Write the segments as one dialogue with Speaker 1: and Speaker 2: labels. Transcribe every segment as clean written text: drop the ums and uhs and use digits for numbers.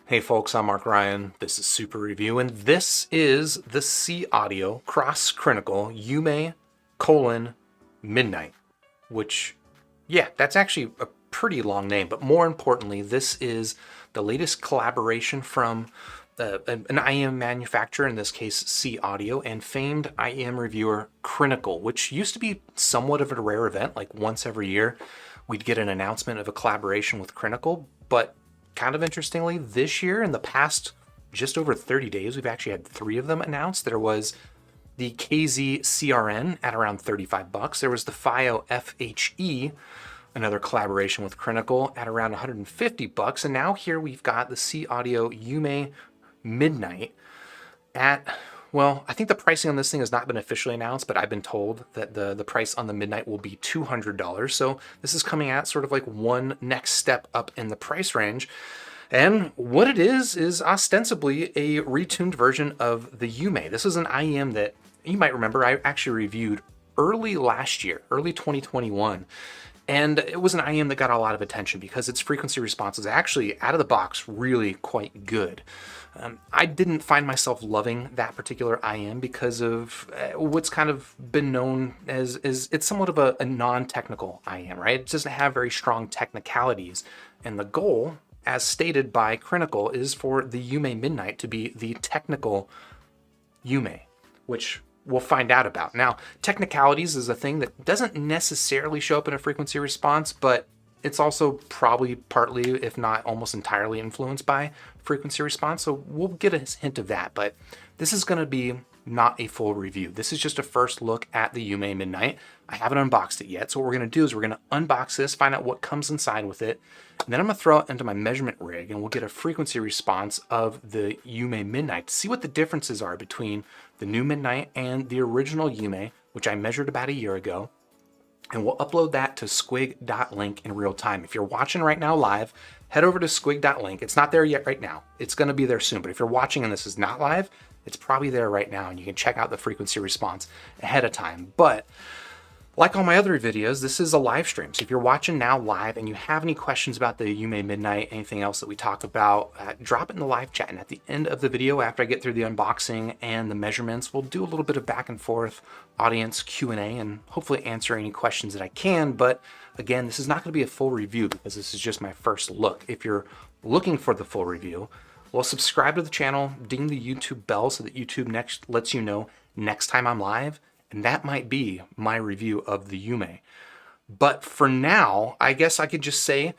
Speaker 1: Hey folks, I'm Mark Ryan. This is Super Review, and this is the SeeAudio Cross Crinacle Yume Midnight, which, yeah, that's actually a pretty long name, but more importantly, this is the latest collaboration from an IEM manufacturer, in this case SeeAudio, and famed IEM reviewer Crinacle, which used to be somewhat of a rare event. Like once every year, we'd get an announcement of a collaboration with Crinacle, but kind of interestingly, this year, in the past just over 30 days, we've actually had 3 of them announced. There was the KZ CRN at around $35. There was the FIO FHE, another collaboration with Crinacle, at around $150. And now here we've got the SeeAudio Yume Midnight at, well, I think the pricing on this thing has not been officially announced, but I've been told that the price on the Midnight will be $200. So this is coming at sort of like one next step up in the price range. And what it is ostensibly a retuned version of the Yume. This is an IEM that you might remember I actually reviewed early last year, early 2021. And it was an IEM that got a lot of attention because its frequency response is actually, out of the box, really quite good. I didn't find myself loving that particular IEM because of what's kind of been known as it's somewhat of a non-technical IEM, right? It doesn't have very strong technicalities. And the goal, as stated by Crinacle, is for the Yume Midnight to be the technical Yume, which we'll find out about. Now, technicalities is a thing that doesn't necessarily show up in a frequency response, but it's also probably partly, if not almost entirely, influenced by frequency response. So we'll get a hint of that, but this is going to be not a full review. This is just a first look at the Yume Midnight. I haven't unboxed it yet. So what we're going to do is we're going to unbox this, find out what comes inside with it, and then I'm going to throw it into my measurement rig and we'll get a frequency response of the Yume Midnight to see what the differences are between the new Midnight and the original Yume, which I measured about a year ago. And we'll upload that to squig.link in real time. If you're watching right now live, head over to squig.link. It's not there yet right now. It's going to be there soon. But if you're watching and this is not live, it's probably there right now, and you can check out the frequency response ahead of time. But like all my other videos, this is a live stream. So if you're watching now live and you have any questions about the Yume Midnight, anything else that we talk about, drop it in the live chat. And at the end of the video, after I get through the unboxing and the measurements, we'll do a little bit of back and forth audience Q&A and hopefully answer any questions that I can. But again, this is not going to be a full review because this is just my first look. If you're looking for the full review, well, subscribe to the channel, ding the YouTube bell so that YouTube lets you know next time I'm live. And that might be my review of the Yume. But for now, I guess I could just say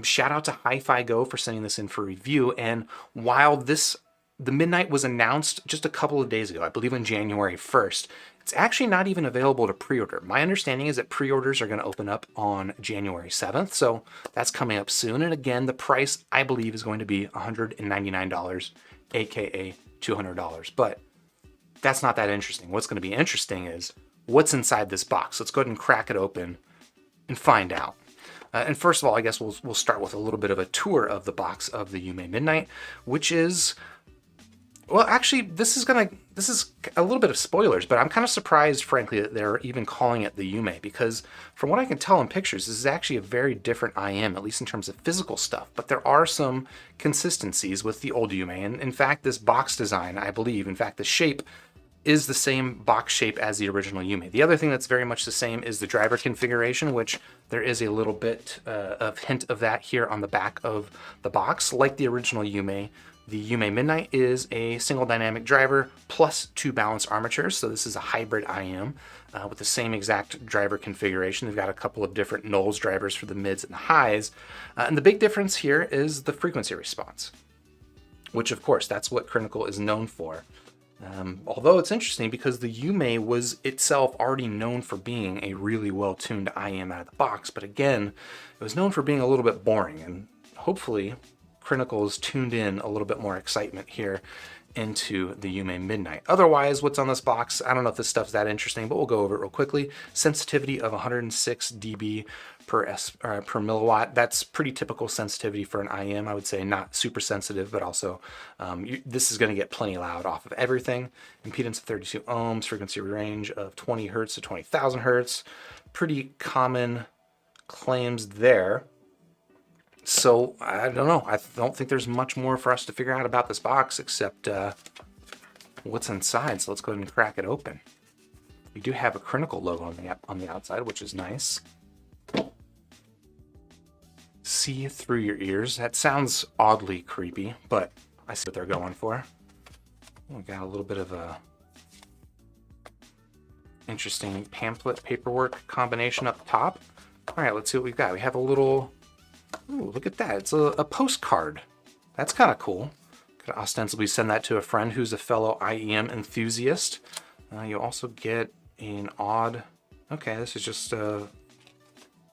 Speaker 1: shout out to Hi-Fi Go for sending this in for review. And while the Midnight was announced just a couple of days ago, I believe on January 1st, it's actually not even available to pre-order. My understanding is that pre-orders are going to open up on January 7th. So that's coming up soon. And again, the price, I believe, is going to be $199, aka $200. But that's not that interesting. What's going to be interesting is what's inside this box. Let's go ahead and crack it open and find out. And first of all, I guess we'll start with a little bit of a tour of the box of the Yume Midnight, which is, well, actually, this is a little bit of spoilers, but I'm kind of surprised, frankly, that they're even calling it the Yume, because from what I can tell in pictures, this is actually a very different IEM, at least in terms of physical stuff. But there are some consistencies with the old Yume, and in fact, this box design, I believe, in fact, the shape is the same box shape as the original Yume. The other thing that's very much the same is the driver configuration, which there is a little bit of hint of that here on the back of the box. Like the original Yume, the Yume Midnight is a single dynamic driver plus 2 balanced armatures. So this is a hybrid IEM with the same exact driver configuration. They've got a couple of different nulls drivers for the mids and the highs. And the big difference here is the frequency response, which of course, that's what Crinacle is known for. Although it's interesting because the Yume was itself already known for being a really well-tuned IEM out of the box, but again, it was known for being a little bit boring, and hopefully Crinacle has tuned in a little bit more excitement here into the Yume Midnight. Otherwise, what's on this box, I don't know if this stuff's that interesting, but we'll go over it real quickly. Sensitivity of 106 dB per milliwatt. That's pretty typical sensitivity for an IEM. I would say not super sensitive, but also this is going to get plenty loud off of everything. Impedance of 32 ohms, frequency range of 20 hertz to 20,000 hertz. Pretty common claims there. So I don't know. I don't think there's much more for us to figure out about this box except what's inside. So let's go ahead and crack it open. We do have a Crinacle logo on the outside, which is nice. See through your ears. That sounds oddly creepy, but I see what they're going for. We got a little bit of a interesting pamphlet paperwork combination up top. All right, let's see what we've got. We have a little, ooh, look at that. It's a postcard. That's kind of cool. Could ostensibly send that to a friend who's a fellow IEM enthusiast. You also get an odd, okay, this is just a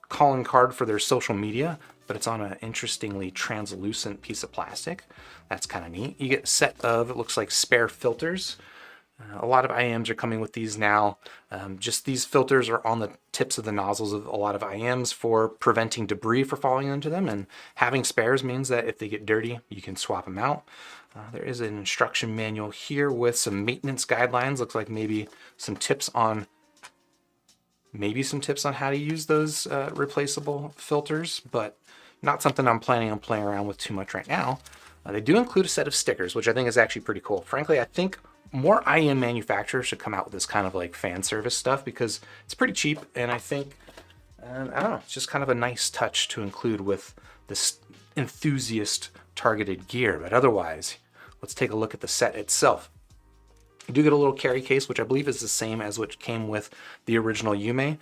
Speaker 1: calling card for their social media, but it's on an interestingly translucent piece of plastic. That's kind of neat. You get a set of, it looks like spare filters. A lot of IEMs are coming with these now. Just these filters are on the tips of the nozzles of a lot of IEMs for preventing debris from falling into them, and having spares means that if they get dirty, you can swap them out. There is an instruction manual here with some maintenance guidelines. Looks like maybe some tips on how to use those replaceable filters, but not something I'm planning on playing around with too much right now. They do include a set of stickers, which I think is actually pretty cool. Frankly, I think more IEM manufacturers should come out with this kind of like fan service stuff because it's pretty cheap, and I think, I don't know, it's just kind of a nice touch to include with this enthusiast targeted gear. But otherwise, let's take a look at the set itself. You do get a little carry case, which I believe is the same as what came with the original Yume.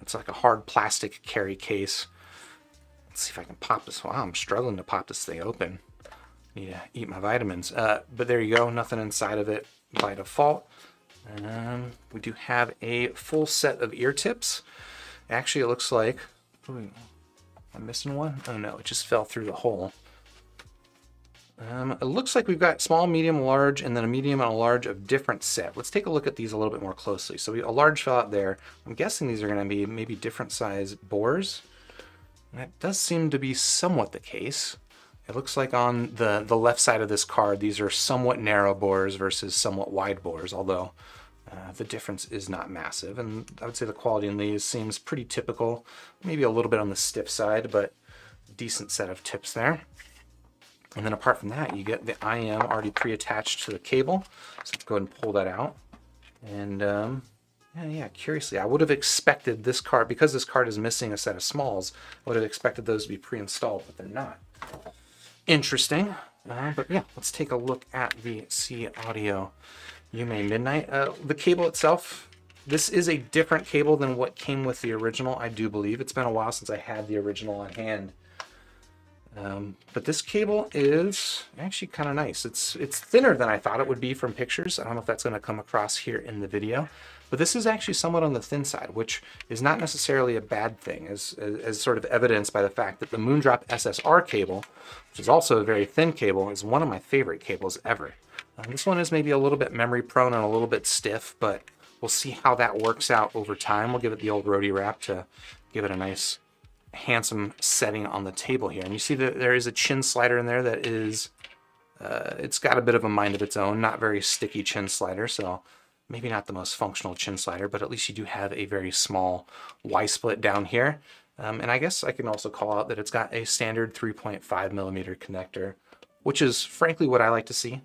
Speaker 1: It's like a hard plastic carry case. Let's see if I can pop this. Wow, I'm struggling to pop this thing open. Need to eat my vitamins. But there you go, nothing inside of it by default. We do have a full set of ear tips. Actually, it looks like, ooh, am I missing one? Oh no, it just fell through the hole. It looks like we've got small, medium, large, and then a medium and a large of different set. Let's take a look at these a little bit more closely. So a large fell out there. I'm guessing these are going to be maybe different size bores. That does seem to be somewhat the case. It looks like on the left side of this card, these are somewhat narrow bores versus somewhat wide bores, although the difference is not massive. And I would say the quality in these seems pretty typical, maybe a little bit on the stiff side, but decent set of tips there. And then apart from that, you get the IEM already pre-attached to the cable. So let's go ahead and pull that out. And yeah, curiously, I would have expected this card, because this card is missing a set of smalls, I would have expected those to be pre-installed, but they're not. Interesting. But yeah, let's take a look at the SeeAudio Yume Midnight. The cable itself, this is a different cable than what came with the original, I do believe. It's been a while since I had the original on hand. But this cable is actually kind of nice. It's thinner than I thought it would be from pictures. I don't know if that's going to come across here in the video, but this is actually somewhat on the thin side, which is not necessarily a bad thing, as sort of evidenced by the fact that the Moondrop SSR cable, which is also a very thin cable, is one of my favorite cables ever. This one is maybe a little bit memory prone and a little bit stiff, but we'll see how that works out over time. We'll give it the old roadie wrap to give it a nice handsome setting on the table here. And you see that there is a chin slider in there that is, it's got a bit of a mind of its own, not very sticky chin slider, so maybe not the most functional chin slider, but at least you do have a very small Y-split down here. And I guess I can also call out that it's got a standard 3.5 millimeter connector, which is frankly what I like to see.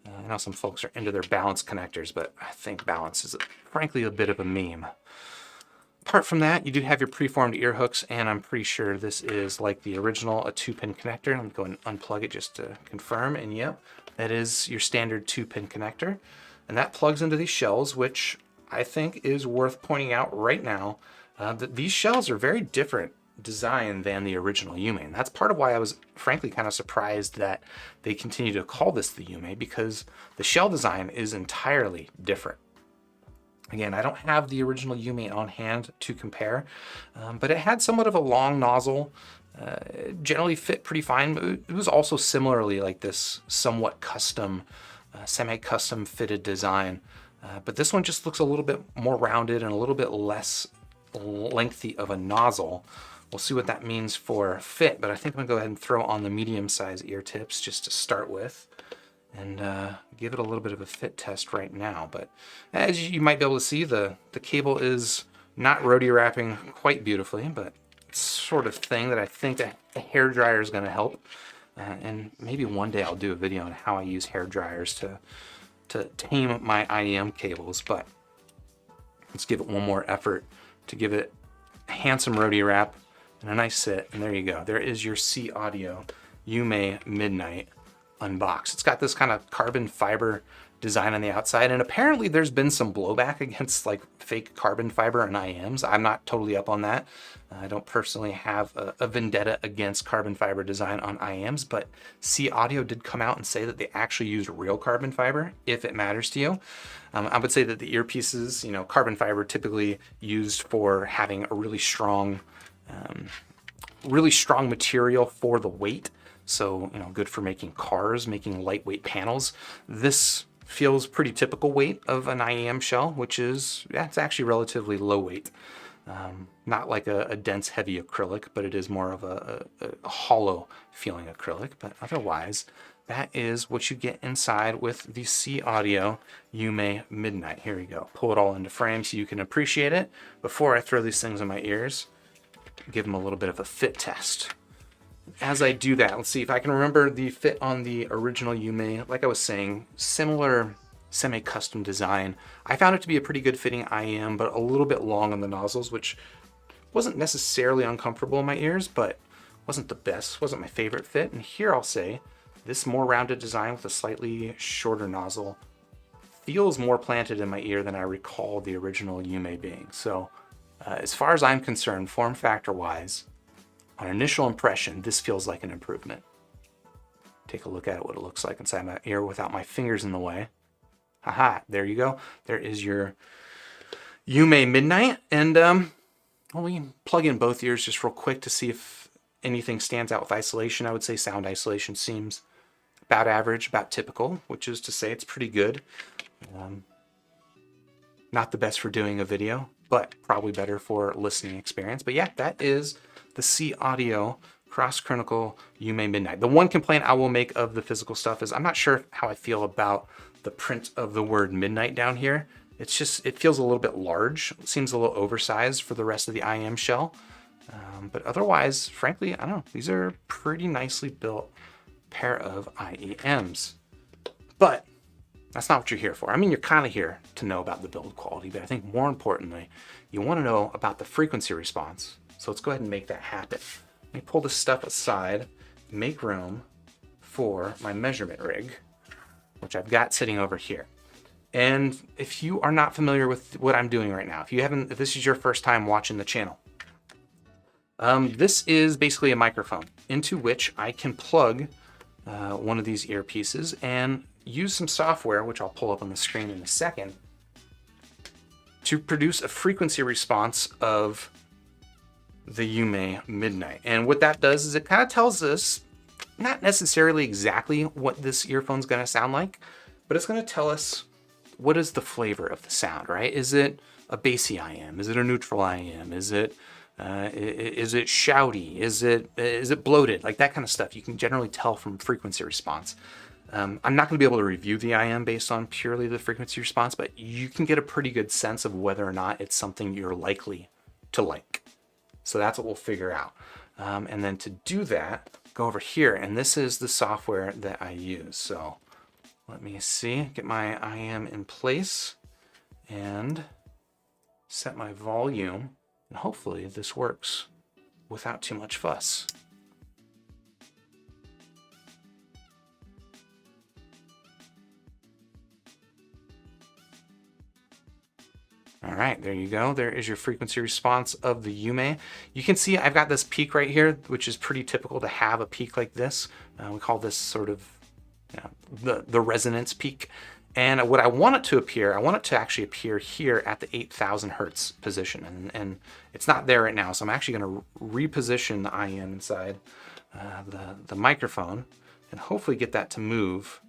Speaker 1: I know some folks are into their balance connectors, but I think balance is frankly a bit of a meme. Apart from that, you do have your preformed ear hooks, and I'm pretty sure this is like the original, a 2-pin connector. I'm going to go and unplug it just to confirm, and yep, that is your standard 2-pin connector. And that plugs into these shells, which I think is worth pointing out right now, that these shells are very different design than the original Yume. And that's part of why I was frankly kind of surprised that they continue to call this the Yume, because the shell design is entirely different. Again, I don't have the original Yume on hand to compare, but it had somewhat of a long nozzle. It generally fit pretty fine, but it was also similarly like this somewhat custom, semi-custom fitted design. But this one just looks a little bit more rounded and a little bit less lengthy of a nozzle. We'll see what that means for fit, but I think I'm gonna go ahead and throw on the medium-sized ear tips just to start with, and give it a little bit of a fit test right now. But as you might be able to see, the cable is not roadie wrapping quite beautifully, but sort of thing that I think a hair dryer is going to help. And maybe one day I'll do a video on how I use hair dryers to tame my IEM cables, but let's give it one more effort to give it a handsome roadie wrap and a nice sit. And there you go. There is your SeeAudio Yume Midnight unbox. It's got this kind of carbon fiber design on the outside, and apparently there's been some blowback against like fake carbon fiber and IEMs. I'm not totally up on that. I don't personally have a vendetta against carbon fiber design on IEMs, but SeeAudio did come out and say that they actually used real carbon fiber, if it matters to you. I would say that the earpieces, you know, carbon fiber typically used for having a really strong material for the weight. So, you know, good for making cars, making lightweight panels. This feels pretty typical weight of an IEM shell, which is, yeah, it's actually relatively low weight. Not like a dense, heavy acrylic, but it is more of a hollow feeling acrylic. But otherwise, that is what you get inside with the SeeAudio Yume Midnight. Here we go. Pull it all into frame so you can appreciate it. Before I throw these things in my ears, give them a little bit of a fit test. As I do that, let's see if I can remember the fit on the original Yume. Like I was saying, similar semi-custom design. I found it to be a pretty good fitting IEM, but a little bit long on the nozzles, which wasn't necessarily uncomfortable in my ears, but wasn't the best, wasn't my favorite fit. And here I'll say, this more rounded design with a slightly shorter nozzle feels more planted in my ear than I recall the original Yume being. So as far as I'm concerned, form factor wise, on initial impression, this feels like an improvement. Take a look at it, what it looks like inside my ear without my fingers in the way. Haha, there you go. There is your Yume Midnight. And well, we can plug in both ears just real quick to see if anything stands out with isolation. I would say sound isolation seems about average, about typical, which is to say it's pretty good. Not the best for doing a video, but probably better for listening experience. But yeah, that is the SeeAudio Crinacle Yume Midnight. The one complaint I will make of the physical stuff is I'm not sure how I feel about the print of the word midnight down here. It's just, it feels a little bit large. It seems a little oversized for the rest of the IEM shell. But otherwise, frankly, I don't know. These are pretty nicely built pair of IEMs. But that's not what you're here for. I mean, you're kind of here to know about the build quality, but I think more importantly, you want to know about the frequency response. So let's go ahead and make that happen. Let me pull this stuff aside, make room for my measurement rig, which I've got sitting over here. And if you are not familiar with what I'm doing right now, if this is your first time watching the channel, this is basically a microphone into which I can plug one of these earpieces and use some software, which I'll pull up on the screen in a second, to produce a frequency response of the Yume Midnight. And what that does is it kind of tells us not necessarily exactly what this earphone's going to sound like, but it's going to tell us what is the flavor of the sound, right? Is it a bassy IEM? Is it a neutral IEM? Is it shouty? Is it bloated? Like that kind of stuff. You can generally tell from frequency response. I'm not going to be able to review the IEM based on purely the frequency response, but you can get a pretty good sense of whether or not it's something you're likely to like. So that's what we'll figure out. And then to do that, go over here, and this is the software that I use. So let me see, get my IEM in place and set my volume, and hopefully this works without too much fuss. All right, there you go. There is your frequency response of the Yume. You can see I've got this peak right here, which is pretty typical to have a peak like this. We call this sort of the resonance peak. And what I want it to appear, I want it to actually appear here at the 8,000 hertz position. And it's not there right now, so I'm actually going to reposition the IEM inside the microphone and hopefully get that to move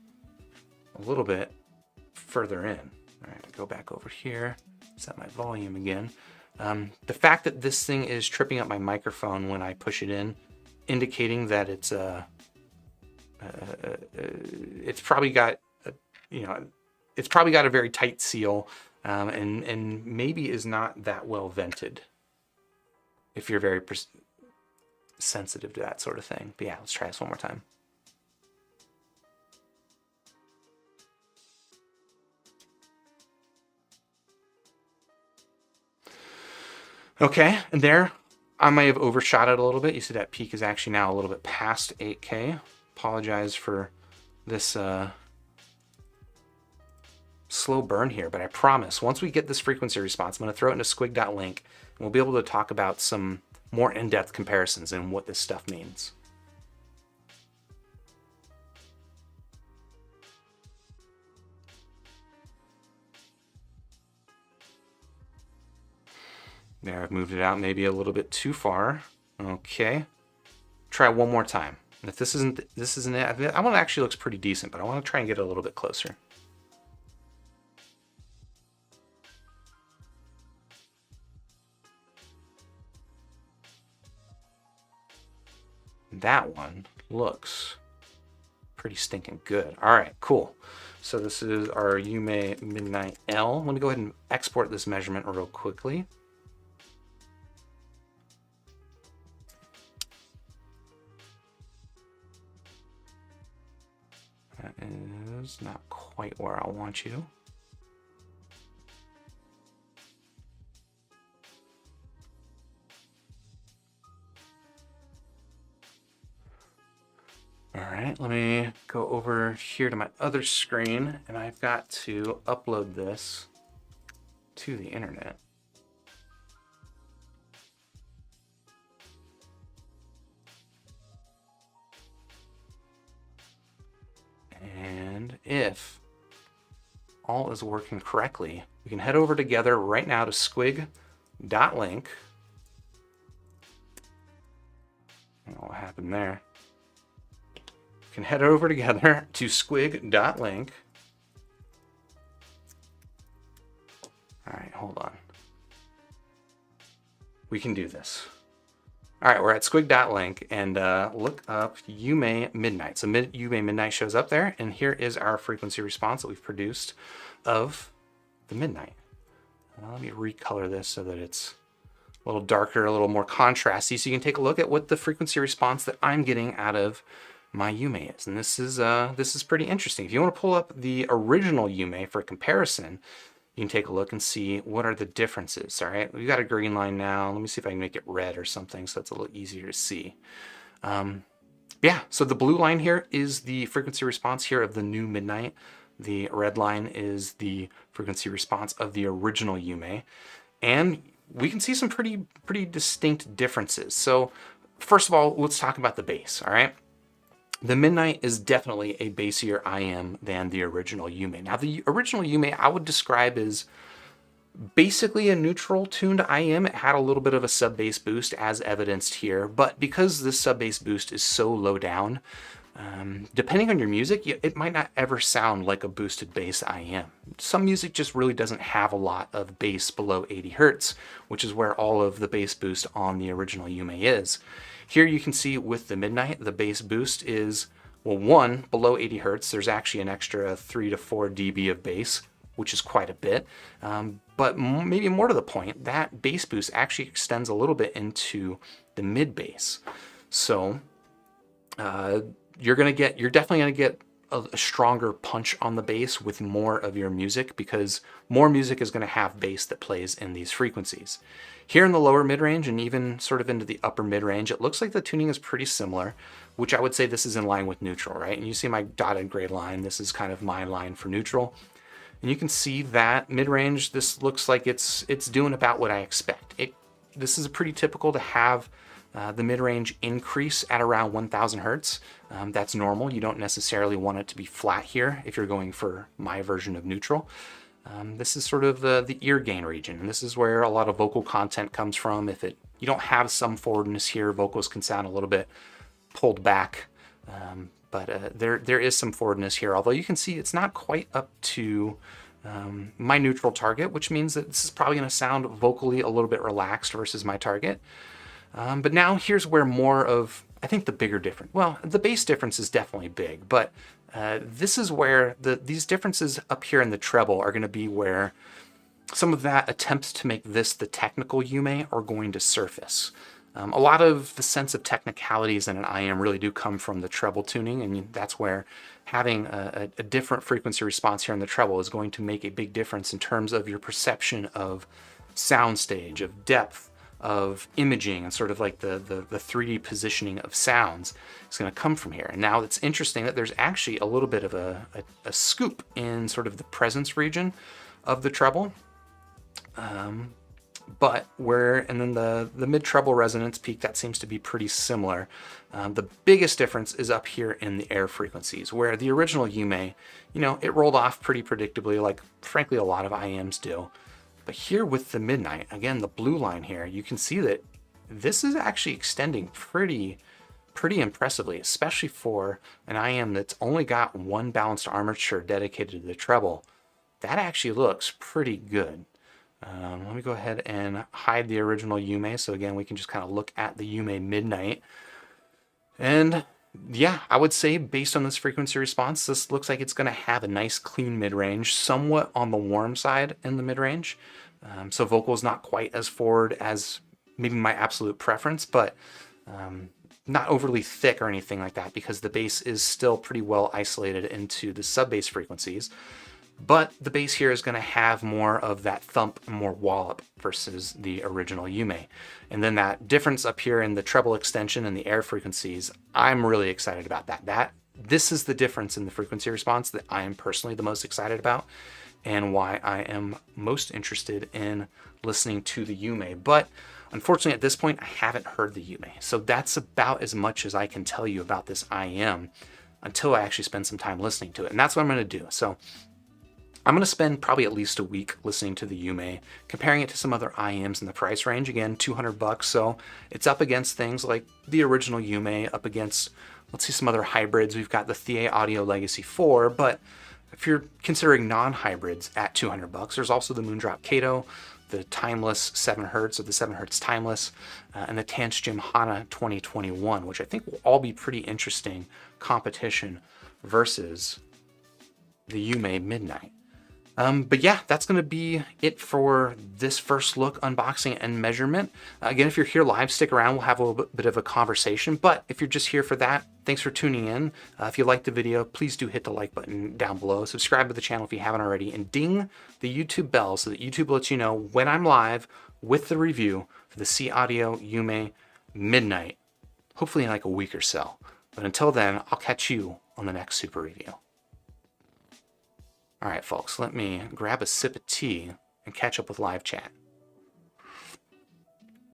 Speaker 1: a little bit further in. All right, go back over here. Set my volume again. The fact that this thing is tripping up my microphone when I push it in, indicating that it's probably got it's probably got a very tight seal, and maybe is not that well vented. If you're very sensitive to that sort of thing. But yeah, let's try this one more time. Okay, and there, I may have overshot it a little bit. You see that peak is actually now a little bit past 8K. Apologize for this slow burn here, but I promise once we get this frequency response, I'm going to throw it into squig.link, and we'll be able to talk about some more in-depth comparisons and what this stuff means. There, I've moved it out maybe a little bit too far. Okay, try one more time. And if this isn't it, that one actually looks pretty decent, but I want to try and get it a little bit closer. That one looks pretty stinking good. All right, cool. So this is our Yume Midnight L. Let me go ahead and export this measurement real quickly. That is not quite where I want you. All right, let me go over here to my other screen, and I've got to upload this to the internet. And if all is working correctly, we can head over together right now to squig.link. I don't know what happened there. We can head over together to squig.link. All right, hold on. We can do this. All right, we're at squig.link, and look up Yume Midnight. So Yume Midnight shows up there, and here is our frequency response that we've produced of the Midnight. Let me recolor this so that it's a little darker, a little more contrasty, so you can take a look at what the frequency response that I'm getting out of my Yume is. And this is pretty interesting. If you want to pull up the original Yume for comparison, you can take a look and see what are the differences. All right, we've got a green line now. Let me see if I can make it red or something so it's a little easier to see. Yeah, so the blue line here is the frequency response here of the new Midnight. The red line is the frequency response of the original Yume. And we can see some pretty distinct differences. So first of all, let's talk about the bass, all right? The Midnight is definitely a bassier IEM than the original Yume. Now, the original Yume I would describe as basically a neutral tuned IEM. It had a little bit of a sub-bass boost as evidenced here, but because this sub-bass boost is so low down, depending on your music, it might not ever sound like a boosted bass IEM. Some music just really doesn't have a lot of bass below 80 Hertz, which is where all of the bass boost on the original Yume is. Here you can see with the Midnight, the bass boost is, well, one, below 80 Hertz. There's actually an extra 3 to 4 dB of bass, which is quite a bit. But maybe more to the point, that bass boost actually extends a little bit into the mid bass. So you're definitely gonna get a stronger punch on the bass with more of your music, because more music is gonna have bass that plays in these frequencies. Here in the lower mid-range and even sort of into the upper mid-range, it looks like the tuning is pretty similar, which I would say this is in line with neutral, right? And you see my dotted gray line, this is kind of my line for neutral. And you can see that mid-range, this looks like it's doing about what I expect. This is pretty typical to have the mid-range increase at around 1000 Hertz. That's normal. You don't necessarily want it to be flat here if you're going for my version of neutral. This is sort of the ear gain region, and this is where a lot of vocal content comes from. If you don't have some forwardness here, vocals can sound a little bit pulled back, but there is some forwardness here, although you can see it's not quite up to my neutral target, which means that this is probably going to sound vocally a little bit relaxed versus my target. But now here's where more of, I think, the bigger difference. Well, the bass difference is definitely big, but this is where these differences up here in the treble are going to be where some of that attempts to make this the technical Yume are going to surface. A lot of the sense of technicalities in an IEM really do come from the treble tuning, and that's where having a different frequency response here in the treble is going to make a big difference in terms of your perception of soundstage, of depth, of imaging, and sort of like the 3D positioning of sounds is going to come from here. And now it's interesting that there's actually a little bit of a scoop in sort of the presence region of the treble. And then the mid-treble resonance peak, that seems to be pretty similar. The biggest difference is up here in the air frequencies, where the original Yume, it rolled off pretty predictably, like frankly a lot of IEMs do. But here with the Midnight, again, the blue line here, you can see that this is actually extending pretty impressively, especially for an IEM that's only got one balanced armature dedicated to the treble. That actually looks pretty good. Let me go ahead and hide the original Yume. So again, we can just kind of look at the Yume Midnight. And yeah, I would say based on this frequency response, this looks like it's going to have a nice clean mid-range, somewhat on the warm side in the mid-range. So vocal is not quite as forward as maybe my absolute preference, but not overly thick or anything like that, because the bass is still pretty well isolated into the sub-bass frequencies. But the bass here is going to have more of that thump and more wallop versus the original Yume. And then that difference up here in the treble extension and the air frequencies, I'm really excited about that. This is the difference in the frequency response that I am personally the most excited about, and why I am most interested in listening to the Yume. But unfortunately at this point, I haven't heard the Yume. So that's about as much as I can tell you about this IEM until I actually spend some time listening to it. And that's what I'm going to do. So I'm going to spend probably at least a week listening to the Yume, comparing it to some other IEMs in the price range. Again, $200, so it's up against things like the original Yume, up against, let's see, some other hybrids. We've got the SeeAudio Legacy 4, but if you're considering non-hybrids at $200, there's also the Moondrop Kato, the Timeless 7Hz, or the 7Hz Timeless, and the Tanschim Hana 2021, which I think will all be pretty interesting competition versus the Yume Midnight. But yeah, that's going to be it for this first look, unboxing, and measurement. Again, if you're here live, stick around. We'll have a little bit of a conversation. But if you're just here for that, thanks for tuning in. If you liked the video, please do hit the like button down below. Subscribe to the channel if you haven't already. And ding the YouTube bell so that YouTube lets you know when I'm live with the review for the SeeAudio Yume Midnight. Hopefully in like a week or so. But until then, I'll catch you on the next super review. All right, folks, let me grab a sip of tea and catch up with live chat.